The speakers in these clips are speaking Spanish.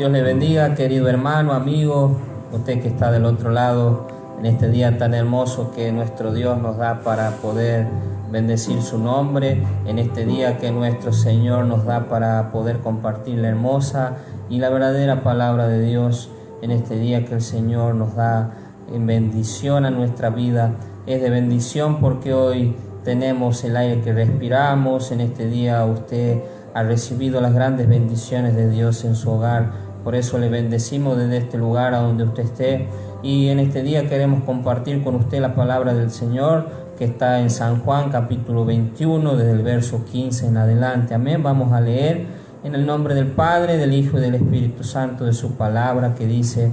Dios le bendiga, querido hermano, amigo, usted que está del otro lado, en este día tan hermoso que nuestro Dios nos da para poder bendecir su nombre, en este día que nuestro Señor nos da para poder compartir la hermosa y la verdadera palabra de Dios, en este día que el Señor nos da en bendición a nuestra vida. Es de bendición porque hoy tenemos el aire que respiramos. En este día usted ha recibido las grandes bendiciones de Dios en su hogar. Por eso le bendecimos desde este lugar a donde usted esté. Y en este día queremos compartir con usted la palabra del Señor que está en San Juan capítulo 21, desde el verso 15 en adelante. Amén. Vamos a leer en el nombre del Padre, del Hijo y del Espíritu Santo de su palabra, que dice,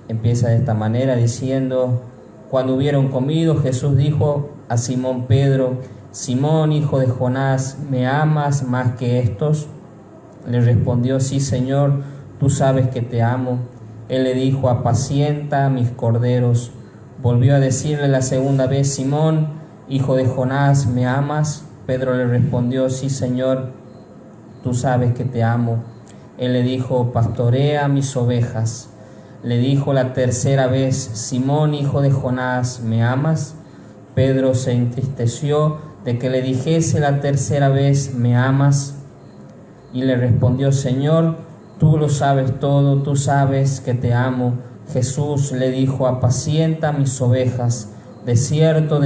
empieza de esta manera diciendo: cuando hubieron comido, Jesús dijo a Simón Pedro: Simón, hijo de Jonás, ¿me amas más que estos? Le respondió: sí, Señor, tú sabes que te amo. Él le dijo: apacienta mis corderos. Volvió a decirle la segunda vez: Simón, hijo de Jonás, ¿me amas? Pedro le respondió: sí, Señor, tú sabes que te amo. Él le dijo: pastorea mis ovejas. Le dijo la tercera vez: Simón, hijo de Jonás, ¿me amas? Pedro se entristeció de que le dijese la tercera vez: ¿me amas? Y le respondió: Señor, tú lo sabes todo, tú sabes que te amo. Jesús le dijo: apacienta mis ovejas. De cierto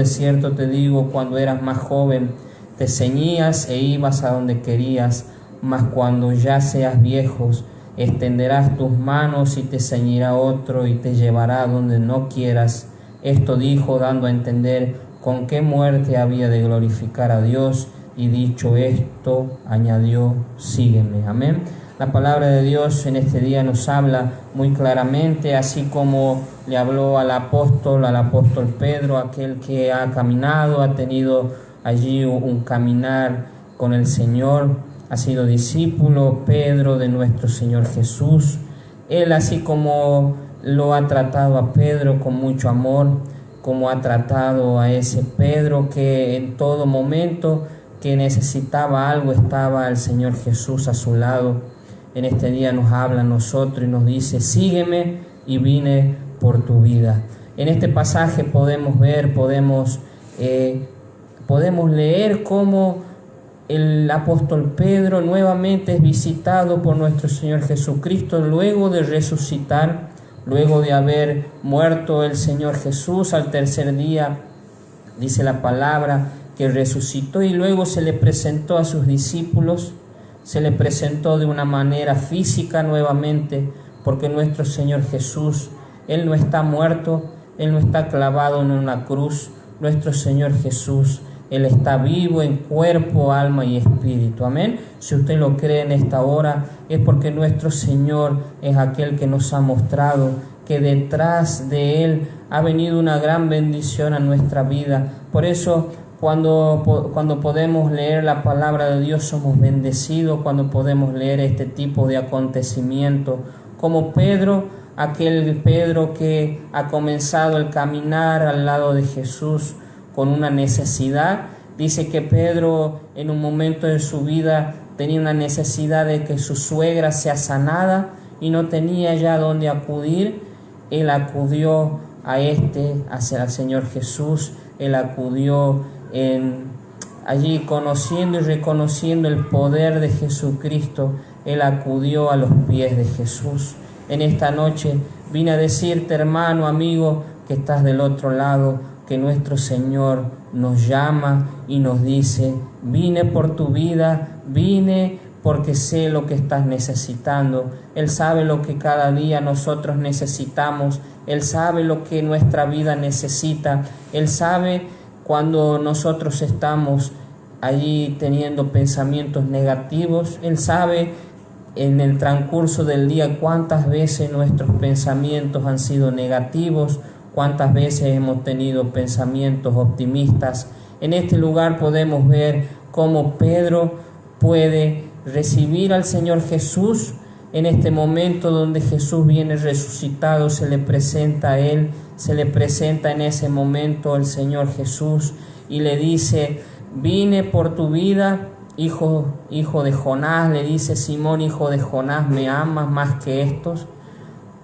te digo, cuando eras más joven, te ceñías e ibas a donde querías, mas cuando ya seas viejos, extenderás tus manos y te ceñirá otro y te llevará a donde no quieras. Esto dijo, dando a entender con qué muerte había de glorificar a Dios, y dicho esto, añadió: sígueme. Amén. La palabra de Dios en este día nos habla muy claramente, así como le habló al apóstol Pedro, aquel que ha caminado, ha tenido allí un caminar con el Señor, ha sido discípulo Pedro de nuestro Señor Jesús. Él, así como lo ha tratado a Pedro con mucho amor, como ha tratado a ese Pedro que en todo momento que necesitaba algo estaba el Señor Jesús a su lado. En este día nos habla a nosotros y nos dice: sígueme y vine por tu vida. En este pasaje podemos ver, podemos leer cómo el apóstol Pedro nuevamente es visitado por nuestro Señor Jesucristo luego de resucitar, luego de haber muerto el Señor Jesús. Al tercer día dice la palabra que resucitó y luego se le presentó a sus discípulos. Se le presentó de una manera física nuevamente, porque nuestro Señor Jesús, Él no está muerto, Él no está clavado en una cruz. Nuestro Señor Jesús, Él está vivo en cuerpo, alma y espíritu. Amén. Si usted lo cree en esta hora, es porque nuestro Señor es aquel que nos ha mostrado que detrás de Él ha venido una gran bendición a nuestra vida. Por eso, cuando podemos leer la palabra de Dios, somos bendecidos. Cuando podemos leer este tipo de acontecimiento, como Pedro, aquel Pedro que ha comenzado el caminar al lado de Jesús con una necesidad. Dice que Pedro en un momento de su vida tenía una necesidad de que su suegra sea sanada y no tenía ya dónde acudir. Él acudió hacia el Señor Jesús. Él acudió allí conociendo y reconociendo el poder de Jesucristo. Él acudió a los pies de Jesús. En esta noche vine a decirte, hermano, amigo, que estás del otro lado, que nuestro Señor nos llama y nos dice: vine por tu vida, vine porque sé lo que estás necesitando. Él sabe lo que cada día nosotros necesitamos. Él sabe lo que nuestra vida necesita. Él sabe cuando nosotros estamos allí teniendo pensamientos negativos. Él sabe en el transcurso del día cuántas veces nuestros pensamientos han sido negativos, cuántas veces hemos tenido pensamientos optimistas. En este lugar podemos ver cómo Pedro puede recibir al Señor Jesús. En este momento donde Jesús viene resucitado, se le presenta a él, se le presenta en ese momento el Señor Jesús y le dice: vine por tu vida, hijo de Jonás, le dice: Simón, hijo de Jonás, ¿me amas más que estos?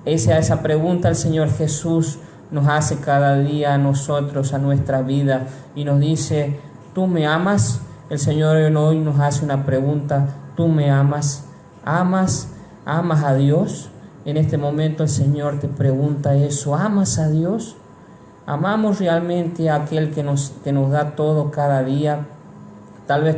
Esa pregunta el Señor Jesús nos hace cada día a nosotros, a nuestra vida, y nos dice: ¿tú me amas? El Señor hoy nos hace una pregunta: ¿tú me amas? ¿Amas a Dios? En este momento el Señor te pregunta eso: ¿amas a Dios? ¿Amamos realmente a aquel que nos da todo cada día? Tal vez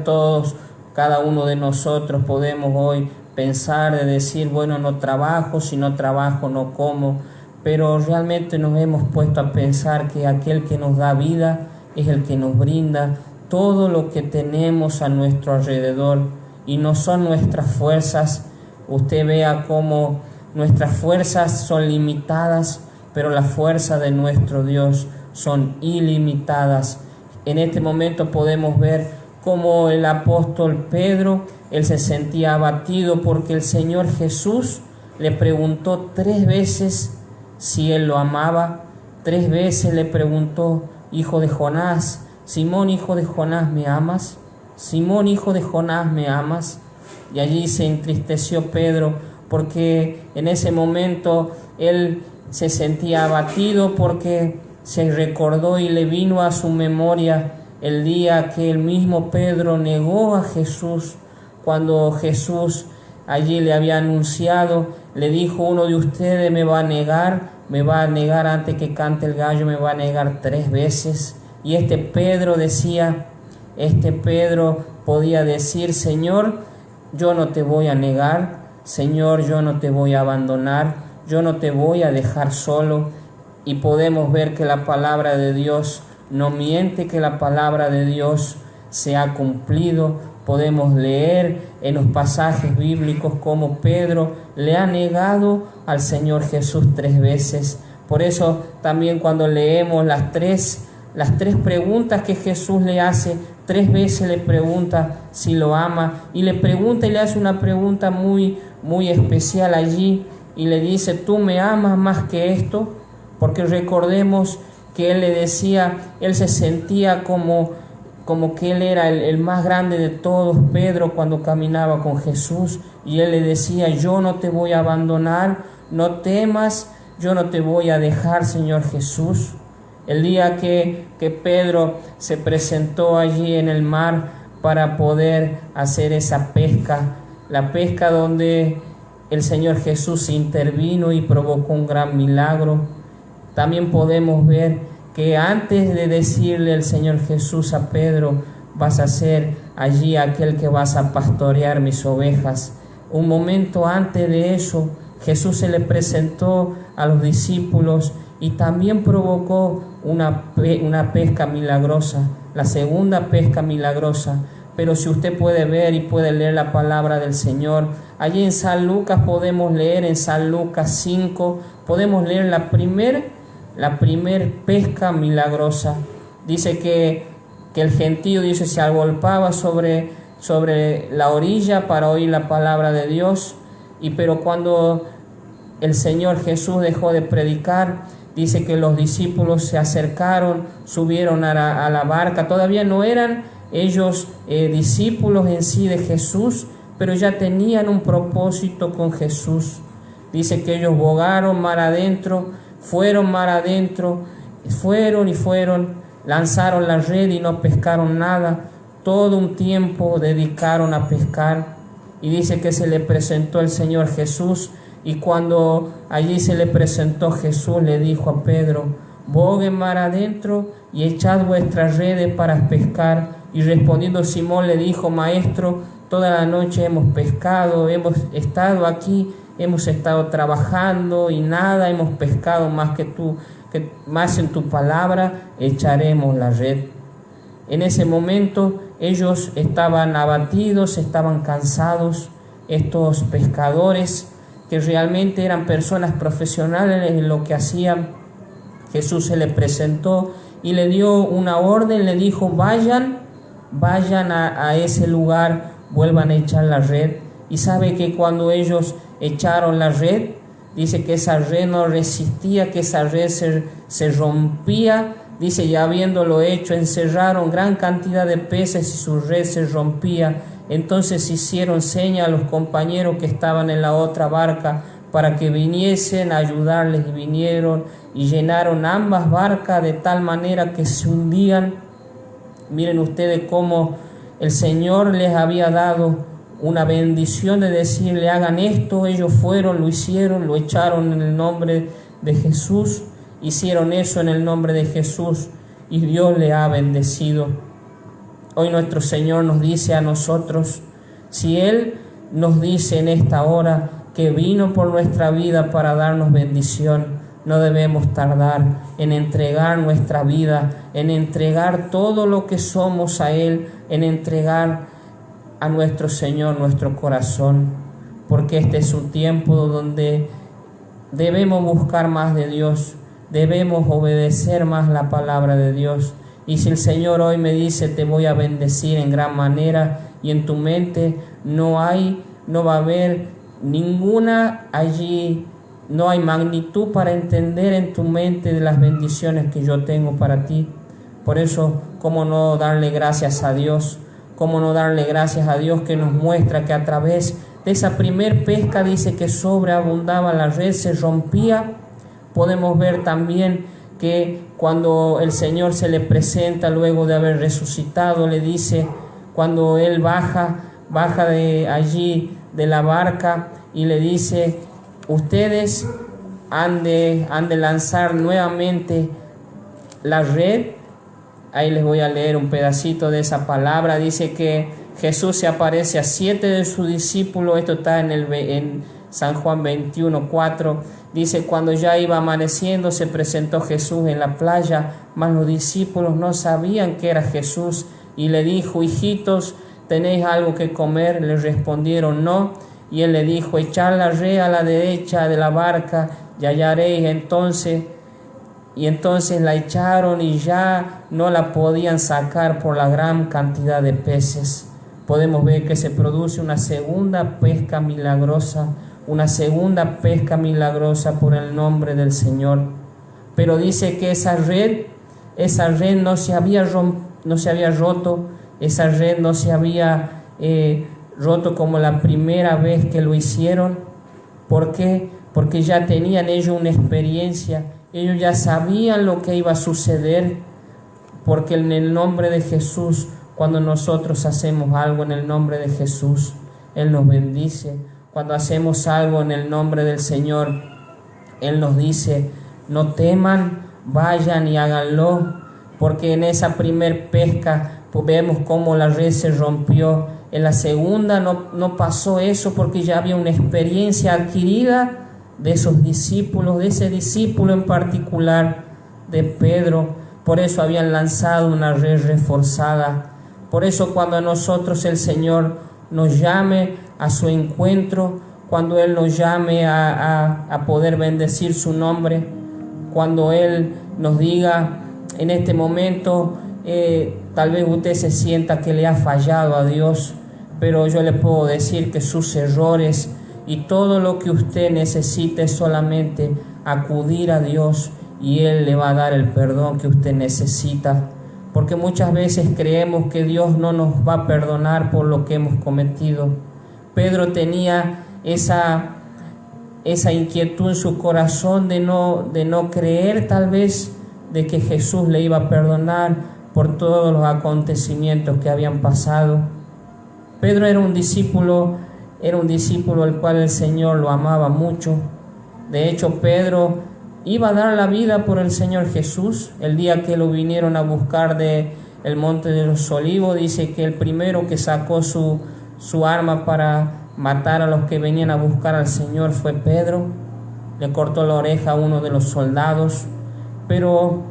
cada uno de nosotros podemos hoy pensar de decir: bueno, no trabajo, si no trabajo no como, pero realmente nos hemos puesto a pensar que aquel que nos da vida es el que nos brinda todo lo que tenemos a nuestro alrededor, y no son nuestras fuerzas. Usted vea cómo nuestras fuerzas son limitadas, pero las fuerzas de nuestro Dios son ilimitadas. En este momento podemos ver cómo el apóstol Pedro, él se sentía abatido porque el Señor Jesús le preguntó 3 veces si él lo amaba. 3 veces le preguntó: hijo de Jonás, Simón, hijo de Jonás, ¿me amas? Simón, hijo de Jonás, ¿me amas? Y allí se entristeció Pedro, porque en ese momento él se sentía abatido, porque se recordó y le vino a su memoria el día que el mismo Pedro negó a Jesús, cuando Jesús allí le había anunciado, le dijo: uno de ustedes me va a negar antes que cante el gallo, me va a negar 3 veces. Y Pedro podía decir: Señor, yo no te voy a negar, Señor, yo no te voy a abandonar, yo no te voy a dejar solo. Y podemos ver que la palabra de Dios no miente, que la palabra de Dios se ha cumplido. Podemos leer en los pasajes bíblicos cómo Pedro le ha negado al Señor Jesús 3 veces. Por eso también cuando leemos las tres preguntas que Jesús le hace, 3 veces le pregunta si lo ama, y le hace una pregunta muy, muy especial allí, y le dice: ¿tú me amas más que esto? Porque recordemos que él se sentía como que él era el más grande de todos, Pedro, cuando caminaba con Jesús, y él le decía: yo no te voy a abandonar, no temas, yo no te voy a dejar, Señor Jesús. El día que Pedro se presentó allí en el mar para poder hacer esa pesca, la pesca donde el Señor Jesús intervino y provocó un gran milagro, también podemos ver que antes de decirle el Señor Jesús a Pedro: vas a ser allí aquel que vas a pastorear mis ovejas, un momento antes de eso, Jesús se le presentó a los discípulos y también provocó una pesca milagrosa, la segunda pesca milagrosa. Pero si usted puede ver y puede leer la palabra del Señor, allí en San Lucas podemos leer, en San Lucas 5, podemos leer la primer pesca milagrosa. Dice que el gentío se agolpaba sobre la orilla para oír la palabra de Dios, pero cuando el Señor Jesús dejó de predicar, dice que los discípulos se acercaron, subieron a la barca. Todavía no eran ellos discípulos en sí de Jesús, pero ya tenían un propósito con Jesús. Dice que ellos bogaron mar adentro, fueron y fueron, lanzaron la red y no pescaron nada. Todo un tiempo dedicaron a pescar, y dice que se le presentó el Señor Jesús, y cuando allí se le presentó Jesús, le dijo a Pedro: boguen mar adentro y echad vuestras redes para pescar. Y respondiendo Simón le dijo: Maestro, toda la noche hemos pescado, hemos estado aquí, hemos estado trabajando y nada hemos pescado más que tú, más en tu palabra echaremos la red. En ese momento ellos estaban abatidos, estaban cansados. Estos pescadores, que realmente eran personas profesionales en lo que hacían, Jesús se les presentó y le dio una orden, le dijo: vayan a ese lugar, vuelvan a echar la red. Y sabe que cuando ellos echaron la red, dice que esa red no resistía, que esa red se rompía. Dice, ya habiéndolo hecho, encerraron gran cantidad de peces y su red se rompía. Entonces hicieron seña a los compañeros que estaban en la otra barca para que viniesen a ayudarles, y vinieron y llenaron ambas barcas de tal manera que se hundían. Miren ustedes cómo el Señor les había dado una bendición de decirle: hagan esto. Ellos fueron, lo hicieron, lo echaron en el nombre de Jesús, hicieron eso en el nombre de Jesús, y Dios le ha bendecido. Hoy nuestro Señor nos dice a nosotros, si Él nos dice en esta hora que vino por nuestra vida para darnos bendición, no debemos tardar en entregar nuestra vida, en entregar todo lo que somos a Él, en entregar a nuestro Señor nuestro corazón, porque este es un tiempo donde debemos buscar más de Dios, debemos obedecer más la palabra de Dios. Y si el Señor hoy me dice: te voy a bendecir en gran manera, y en tu mente no va a haber ninguna allí, no hay magnitud para entender en tu mente de las bendiciones que yo tengo para ti. Por eso, ¿cómo no darle gracias a Dios? ¿Cómo no darle gracias a Dios que nos muestra que a través de esa primer pesca, dice que sobreabundaba la red, se rompía? Podemos ver también que cuando el Señor se le presenta luego de haber resucitado, le dice, cuando Él baja de allí de la barca, y le dice: ustedes han de lanzar nuevamente la red. Ahí les voy a leer un pedacito de esa palabra. Dice que Jesús se aparece a 7 de sus discípulos. Esto está en San Juan 21:4. Dice: cuando ya iba amaneciendo, se presentó Jesús en la playa, mas los discípulos no sabían que era Jesús, y le dijo: hijitos, ¿tenéis algo que comer? Le respondieron: no. Y él le dijo: echad la red a la derecha de la barca y hallaréis. Entonces la echaron, y ya no la podían sacar por la gran cantidad de peces. Podemos ver que se produce una segunda pesca milagrosa por el nombre del Señor. Pero dice que esa red no se había roto, esa red no se había roto como la primera vez que lo hicieron. ¿Por qué? Porque ya tenían ellos una experiencia, ellos ya sabían lo que iba a suceder, porque en el nombre de Jesús, cuando nosotros hacemos algo en el nombre de Jesús, Él nos bendice. Cuando hacemos algo en el nombre del Señor, Él nos dice: no teman, vayan y háganlo. Porque en esa primer pesca pues vemos cómo la red se rompió. En la segunda no pasó eso, porque ya había una experiencia adquirida de esos discípulos, de ese discípulo en particular, de Pedro. Por eso habían lanzado una red reforzada. Por eso cuando a nosotros el Señor nos llame a su encuentro, cuando Él nos llame a poder bendecir su nombre, cuando Él nos diga en este momento, tal vez usted se sienta que le ha fallado a Dios, pero yo le puedo decir que sus errores y todo lo que usted necesite es solamente acudir a Dios, y Él le va a dar el perdón que usted necesita. Porque muchas veces creemos que Dios no nos va a perdonar por lo que hemos cometido. Pedro tenía esa inquietud en su corazón de no creer, tal vez, de que Jesús le iba a perdonar por todos los acontecimientos que habían pasado. Pedro era un discípulo al cual el Señor lo amaba mucho. De hecho, Pedro iba a dar la vida por el Señor Jesús. El día que lo vinieron a buscar de el Monte de los Olivos, dice que el primero que sacó su arma para matar a los que venían a buscar al Señor fue Pedro. Le cortó la oreja a uno de los soldados. Pero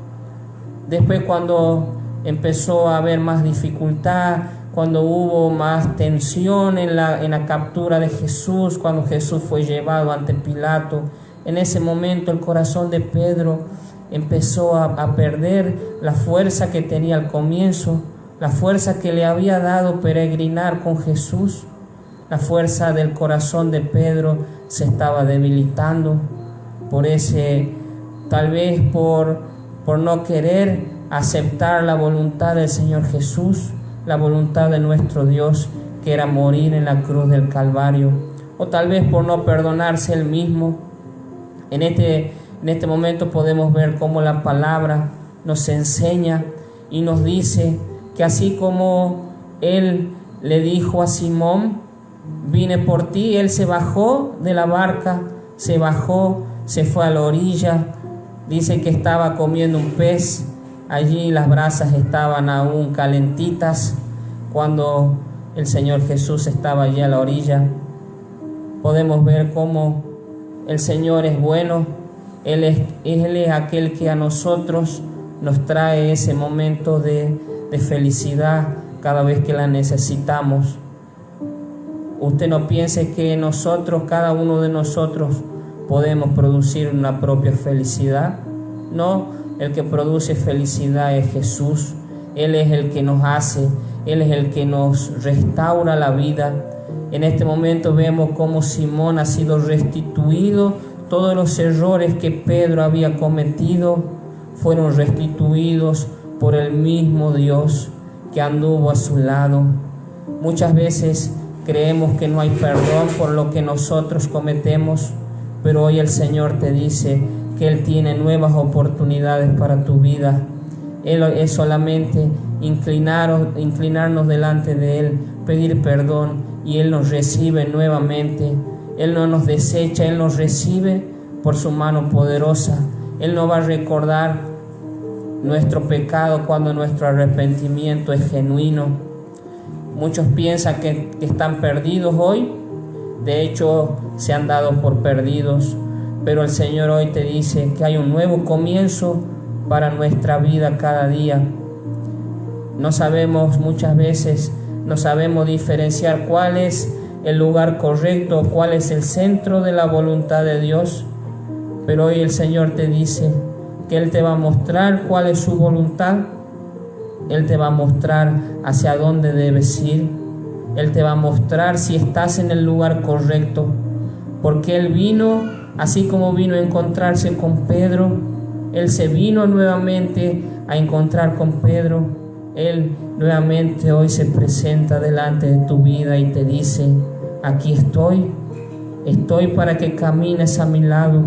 después, cuando empezó a haber más dificultad, cuando hubo más tensión en la captura de Jesús, cuando Jesús fue llevado ante Pilato, en ese momento el corazón de Pedro empezó a perder la fuerza que tenía al comienzo, la fuerza que le había dado peregrinar con Jesús. La fuerza del corazón de Pedro se estaba debilitando tal vez por no querer aceptar la voluntad del Señor Jesús, la voluntad de nuestro Dios, que era morir en la cruz del Calvario, o tal vez por no perdonarse él mismo. En este momento podemos ver cómo la palabra nos enseña y nos dice que así como él le dijo a Simón, vine por ti, él se bajó de la barca, se fue a la orilla. Dice que estaba comiendo un pez, allí las brasas estaban aún calentitas cuando el Señor Jesús estaba allí a la orilla. Podemos ver cómo el Señor es bueno. Él es aquel que a nosotros nos trae ese momento de felicidad cada vez que la necesitamos. Usted no piense que nosotros, cada uno de nosotros, podemos producir una propia felicidad. No, el que produce felicidad es Jesús. Él es el que nos hace, Él es el que nos restaura la vida. En este momento vemos cómo Simón ha sido restituido. Todos los errores que Pedro había cometido fueron restituidos por el mismo Dios que anduvo a su lado. Muchas veces creemos que no hay perdón por lo que nosotros cometemos, pero hoy el Señor te dice que Él tiene nuevas oportunidades para tu vida. Él es solamente inclinarnos delante de Él, pedir perdón, y Él nos recibe nuevamente. Él no nos desecha, Él nos recibe por su mano poderosa. Él no va a recordar nuestro pecado cuando nuestro arrepentimiento es genuino. Muchos piensan que están perdidos hoy. De hecho, se han dado por perdidos. Pero el Señor hoy te dice que hay un nuevo comienzo para nuestra vida cada día. Muchas veces no sabemos diferenciar cuál es el lugar correcto, cuál es el centro de la voluntad de Dios. Pero hoy el Señor te dice que Él te va a mostrar cuál es su voluntad. Él te va a mostrar hacia dónde debes ir. Él te va a mostrar si estás en el lugar correcto. Porque Él vino, así como vino a encontrarse con Pedro, Él se vino nuevamente a encontrar con Pedro. Él nuevamente hoy se presenta delante de tu vida y te dice: aquí estoy para que camines a mi lado,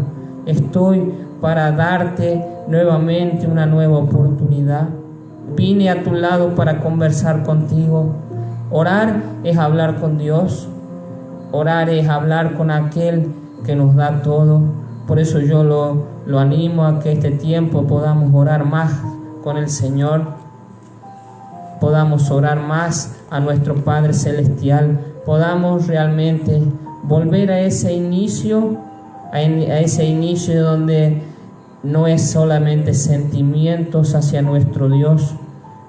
estoy para darte nuevamente una nueva oportunidad. Vine a tu lado para conversar contigo. Orar es hablar con Dios, orar es hablar con aquel que nos da todo. Por eso yo lo animo a que este tiempo podamos orar más con el Señor, podamos orar más a nuestro Padre Celestial, podamos realmente volver a ese inicio donde no es solamente sentimientos hacia nuestro Dios,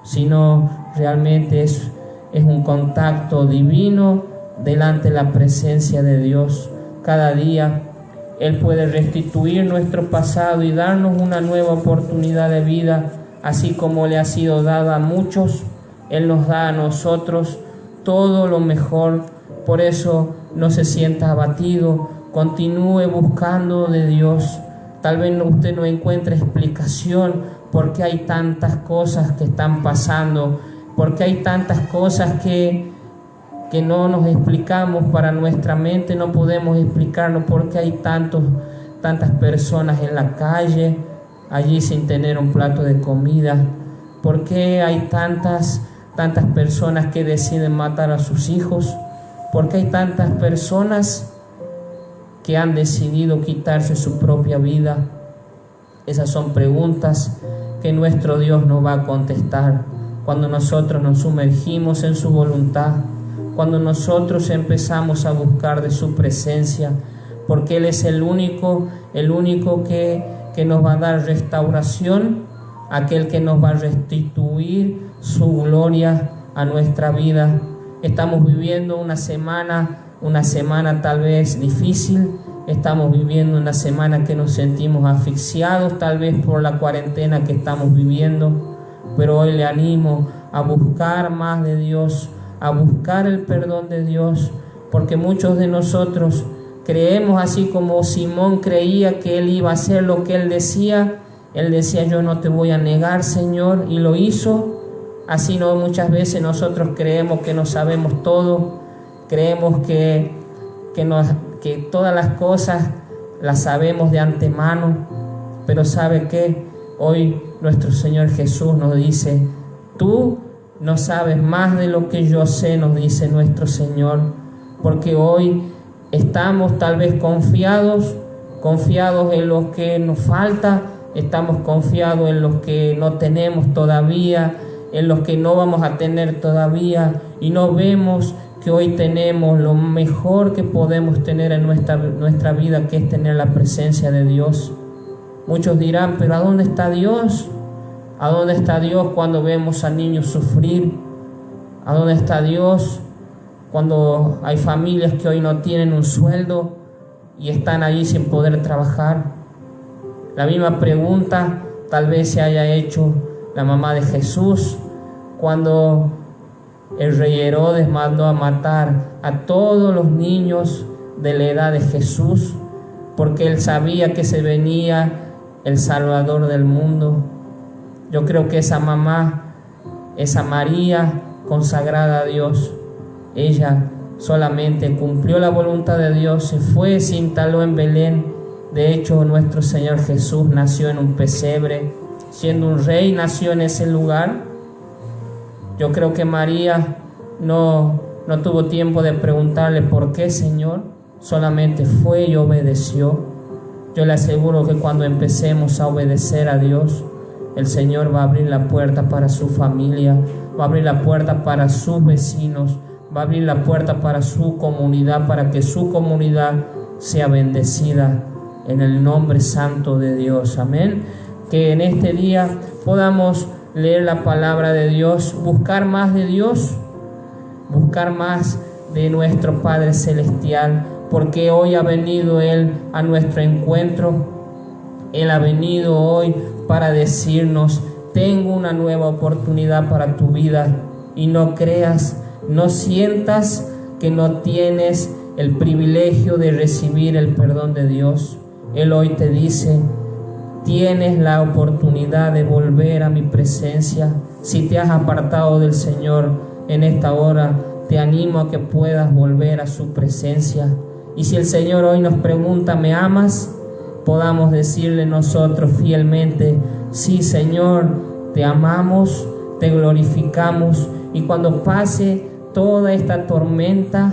sino realmente es un contacto divino delante de la presencia de Dios. Cada día Él puede restituir nuestro pasado y darnos una nueva oportunidad de vida, así como le ha sido dada a muchos. Él nos da a nosotros todo lo mejor. Por eso no se sienta abatido, continúe buscando de Dios. Tal vez usted no encuentre explicación por qué hay tantas cosas que están pasando, por qué hay tantas cosas que no nos explicamos para nuestra mente, no podemos explicarnos por qué hay tantas personas en la calle, allí sin tener un plato de comida, por qué hay tantas personas que deciden matar a sus hijos, por qué hay tantas personas que han decidido quitarse su propia vida. Esas son preguntas que nuestro Dios nos va a contestar cuando nosotros nos sumergimos en su voluntad, cuando nosotros empezamos a buscar de su presencia, porque Él es el único que nos va a dar restauración, aquel que nos va a restituir su gloria a nuestra vida. Estamos viviendo una semana tal vez difícil, estamos viviendo una semana que nos sentimos asfixiados, tal vez por la cuarentena que estamos viviendo, pero hoy le animo a buscar más de Dios, a buscar el perdón de Dios, porque muchos de nosotros creemos, así como Simón creía que Él iba a hacer lo que Él decía, yo no te voy a negar, Señor, y lo hizo, Así no, muchas veces nosotros creemos que no sabemos todo, creemos que todas las cosas las sabemos de antemano, pero ¿sabe qué? Hoy nuestro Señor Jesús nos dice: tú no sabes más de lo que yo sé, nos dice nuestro Señor, porque hoy estamos tal vez confiados en lo que nos falta, estamos confiados en lo que no tenemos todavía, en los que no vamos a tener todavía, y no vemos que hoy tenemos lo mejor que podemos tener en nuestra vida, que es tener la presencia de Dios. Muchos dirán: pero ¿a dónde está Dios? ¿A dónde está Dios cuando vemos a niños sufrir? ¿A dónde está Dios cuando hay familias que hoy no tienen un sueldo y están allí sin poder trabajar? La misma pregunta tal vez se haya hecho la mamá de Jesús cuando el rey Herodes mandó a matar a todos los niños de la edad de Jesús, porque él sabía que se venía el Salvador del mundo. Yo creo que esa mamá, esa María consagrada a Dios, ella solamente cumplió la voluntad de Dios, se fue, se instaló en Belén. De hecho, nuestro Señor Jesús nació en un pesebre, siendo un rey, nació en ese lugar. Yo creo que María no tuvo tiempo de preguntarle: ¿por qué, Señor? Solamente fue y obedeció. Yo le aseguro que cuando empecemos a obedecer a Dios, el Señor va a abrir la puerta para su familia, va a abrir la puerta para sus vecinos, va a abrir la puerta para su comunidad, para que su comunidad sea bendecida en el nombre santo de Dios. Amén. Que en este día podamos leer la palabra de Dios, buscar más de Dios, buscar más de nuestro Padre Celestial, porque hoy ha venido Él a nuestro encuentro. Él ha venido hoy para decirnos: tengo una nueva oportunidad para tu vida, y no creas, no sientas que no tienes el privilegio de recibir el perdón de Dios. Él hoy te dice: tienes la oportunidad de volver a mi presencia. Si te has apartado del Señor en esta hora, te animo a que puedas volver a su presencia. Y si el Señor hoy nos pregunta: ¿me amas?, podamos decirle nosotros fielmente: sí, Señor, te amamos, te glorificamos. Y cuando pase toda esta tormenta,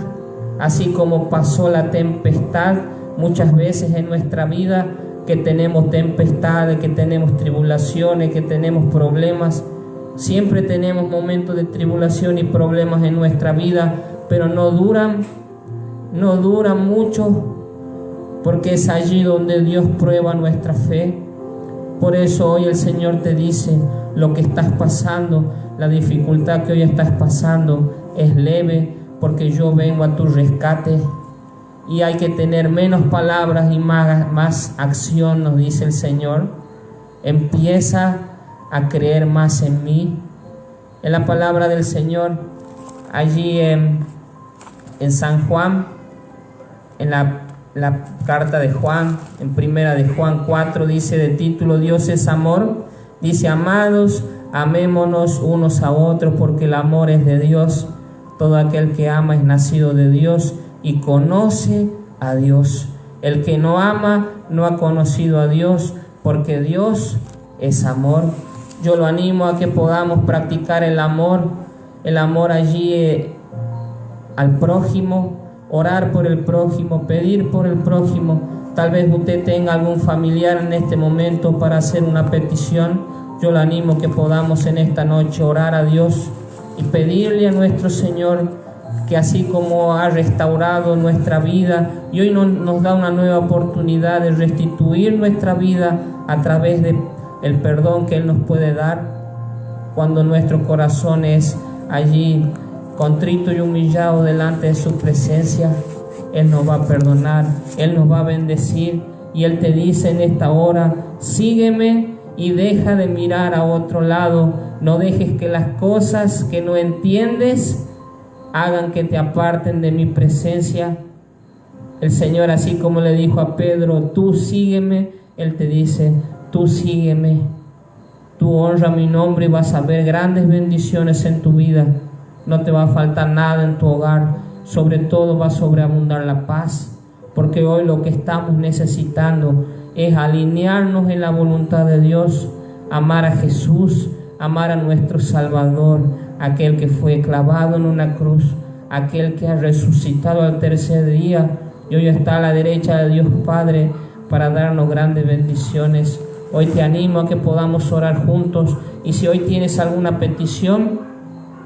así como pasó la tempestad, muchas veces en nuestra vida, que tenemos tempestades, que tenemos tribulaciones, que tenemos problemas, siempre tenemos momentos de tribulación y problemas en nuestra vida, pero no duran mucho, porque es allí donde Dios prueba nuestra fe. Por eso hoy el Señor te dice: lo que estás pasando, la dificultad que hoy estás pasando es leve, porque yo vengo a tu rescate. Y hay que tener menos palabras y más acción, nos dice el Señor. Empieza a creer más en mí. En la palabra del Señor, allí en San Juan, en la carta de Juan, en primera de Juan 4, dice de título: Dios es amor. Dice: amados, amémonos unos a otros, porque el amor es de Dios. Todo aquel que ama es nacido de Dios y conoce a Dios. El que no ama no ha conocido a Dios, porque Dios es amor. Yo lo animo a que podamos practicar el amor allí al prójimo, orar por el prójimo, pedir por el prójimo. Tal vez usted tenga algún familiar en este momento para hacer una petición. Yo lo animo que podamos en esta noche orar a Dios y pedirle a nuestro Señor que, así como ha restaurado nuestra vida y hoy nos da una nueva oportunidad de restituir nuestra vida a través del perdón que Él nos puede dar, cuando nuestro corazón es allí contrito y humillado delante de su presencia, Él nos va a perdonar, Él nos va a bendecir. Y Él te dice en esta hora: sígueme y deja de mirar a otro lado. No dejes que las cosas que no entiendes hagan que te aparten de mi presencia. El Señor, así como le dijo a Pedro: tú sígueme, Él te dice: tú sígueme, Tú honra mi nombre y vas a ver grandes bendiciones en tu vida. No te va a faltar nada en tu hogar. Sobre todo va a sobreabundar la paz. Porque hoy lo que estamos necesitando es alinearnos en la voluntad de Dios, amar a Jesús, amar a nuestro Salvador, aquel que fue clavado en una cruz, aquel que ha resucitado al tercer día y hoy está a la derecha de Dios Padre para darnos grandes bendiciones. Hoy te animo a que podamos orar juntos, y si hoy tienes alguna petición,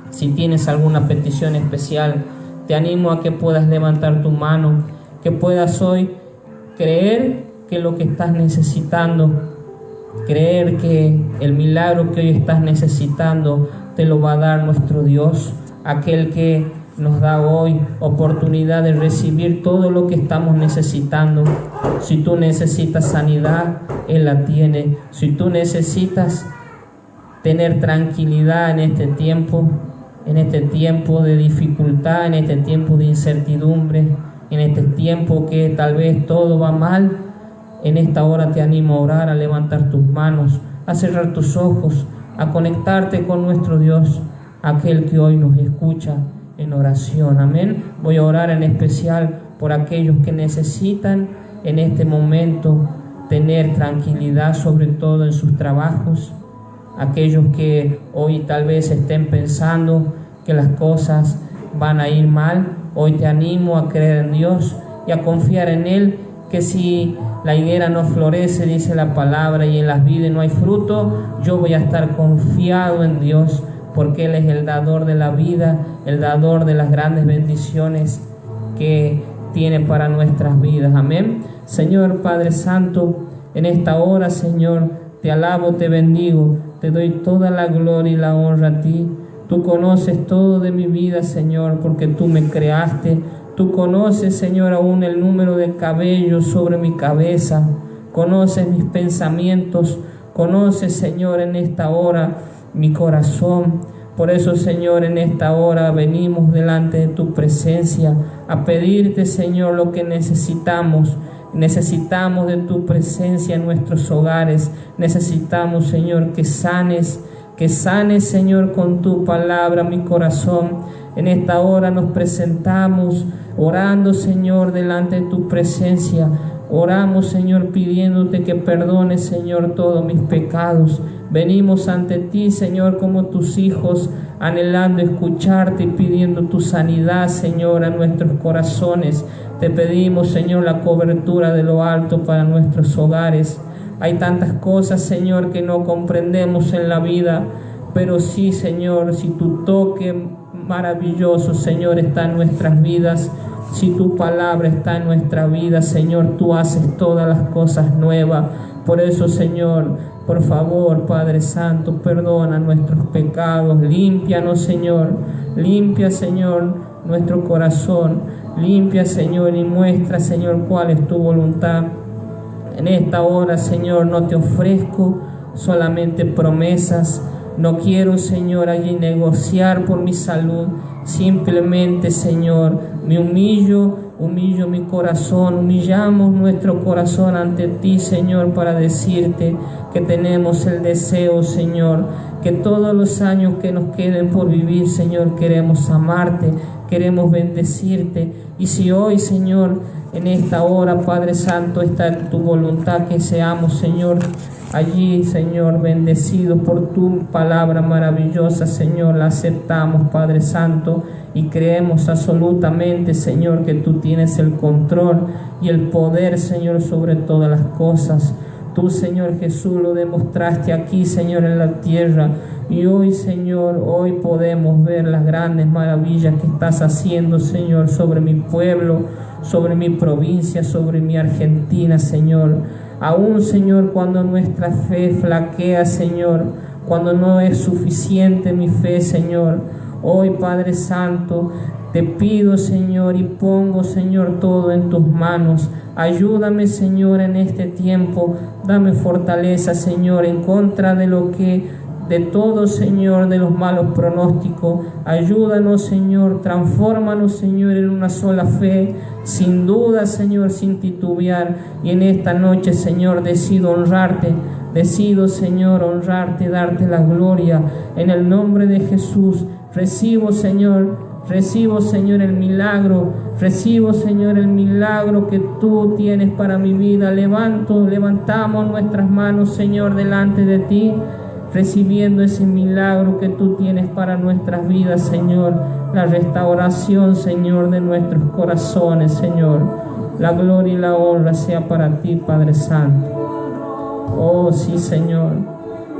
si tienes alguna petición especial, te animo a que puedas levantar tu mano, que puedas hoy creer que lo que estás necesitando, creer que el milagro que hoy estás necesitando te lo va a dar nuestro Dios, aquel que nos da hoy oportunidad de recibir todo lo que estamos necesitando. Si tú necesitas sanidad, Él la tiene. Si tú necesitas tener tranquilidad en este tiempo de dificultad, en este tiempo de incertidumbre, en este tiempo que tal vez todo va mal, en esta hora te animo a orar, a levantar tus manos, a cerrar tus ojos, a conectarte con nuestro Dios, aquel que hoy nos escucha en oración. Amén. Voy a orar en especial por aquellos que necesitan en este momento tener tranquilidad, sobre todo en sus trabajos, aquellos que hoy tal vez estén pensando que las cosas van a ir mal. Hoy te animo a creer en Dios y a confiar en Él, que si la higuera no florece, dice la palabra, y en las vides no hay fruto, yo voy a estar confiado en Dios, porque Él es el dador de la vida, el dador de las grandes bendiciones que tiene para nuestras vidas. Amén. Señor Padre Santo, en esta hora, Señor, te alabo, te bendigo, te doy toda la gloria y la honra a ti. Tú conoces todo de mi vida, Señor, porque tú me creaste. Tú conoces, Señor, aún el número de cabellos sobre mi cabeza. Conoces mis pensamientos. Conoces, Señor, en esta hora mi corazón. Por eso, Señor, en esta hora venimos delante de tu presencia a pedirte, Señor, lo que necesitamos. Necesitamos de tu presencia en nuestros hogares. Necesitamos, Señor, que sanes, Señor, con tu palabra mi corazón. En esta hora nos presentamos orando, Señor, delante de tu presencia. Oramos, Señor, pidiéndote que perdones, Señor, todos mis pecados. Venimos ante ti, Señor, como tus hijos, anhelando escucharte y pidiendo tu sanidad, Señor, a nuestros corazones. Te pedimos, Señor, la cobertura de lo alto para nuestros hogares. Hay tantas cosas, Señor, que no comprendemos en la vida, pero sí, Señor, si tu toque maravilloso, Señor, está en nuestras vidas, si tu palabra está en nuestra vida, Señor, tú haces todas las cosas nuevas. Por eso, Señor, por favor, Padre Santo, perdona nuestros pecados, límpianos, Señor, limpia, Señor, nuestro corazón, limpia, Señor, y muestra, Señor, cuál es tu voluntad. En esta hora, Señor, no te ofrezco solamente promesas. No quiero, Señor, allí negociar por mi salud. Simplemente, Señor, me humillo mi corazón, humillamos nuestro corazón ante ti, Señor, para decirte que tenemos el deseo, Señor, que todos los años que nos queden por vivir, Señor, queremos amarte, queremos bendecirte. Y si hoy, Señor, en esta hora, Padre Santo, está en tu voluntad que seamos, Señor, allí, Señor, bendecidos por tu palabra maravillosa, Señor, la aceptamos, Padre Santo, y creemos absolutamente, Señor, que tú tienes el control y el poder, Señor, sobre todas las cosas. Tú, Señor Jesús, lo demostraste aquí, Señor, en la tierra. Y hoy, Señor, hoy podemos ver las grandes maravillas que estás haciendo, Señor, sobre mi pueblo, sobre mi provincia, sobre mi Argentina, Señor. Aún, Señor, cuando nuestra fe flaquea, Señor, cuando no es suficiente mi fe, Señor, hoy, Padre Santo, te pido, Señor, y pongo, Señor, todo en tus manos. Ayúdame, Señor, en este tiempo. Dame fortaleza, Señor, en contra de todo, Señor, de los malos pronósticos. Ayúdanos, Señor, transfórmanos, Señor, en una sola fe, sin duda, Señor, sin titubear. Y en esta noche, Señor, decido honrarte Decido, Señor, honrarte, darte la gloria en el nombre de Jesús. Recibo, Señor, el milagro. Recibo, Señor, el milagro que tú tienes para mi vida. Levantamos nuestras manos, Señor, delante de ti, recibiendo ese milagro que tú tienes para nuestras vidas, Señor. La restauración, Señor, de nuestros corazones, Señor. La gloria y la honra sea para ti, Padre Santo. Oh, sí, Señor,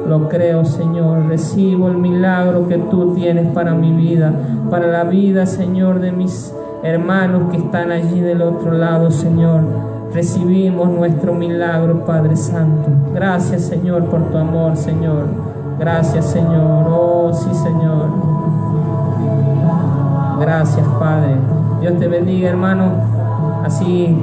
lo creo, Señor. Recibo el milagro que tú tienes para mi vida, para la vida, Señor, de mis hermanos que están allí del otro lado, Señor. Recibimos nuestro milagro, Padre Santo. Gracias, Señor, por tu amor, Señor. Gracias, Señor. Oh, sí, Señor. Gracias, Padre. Dios te bendiga, hermano. Así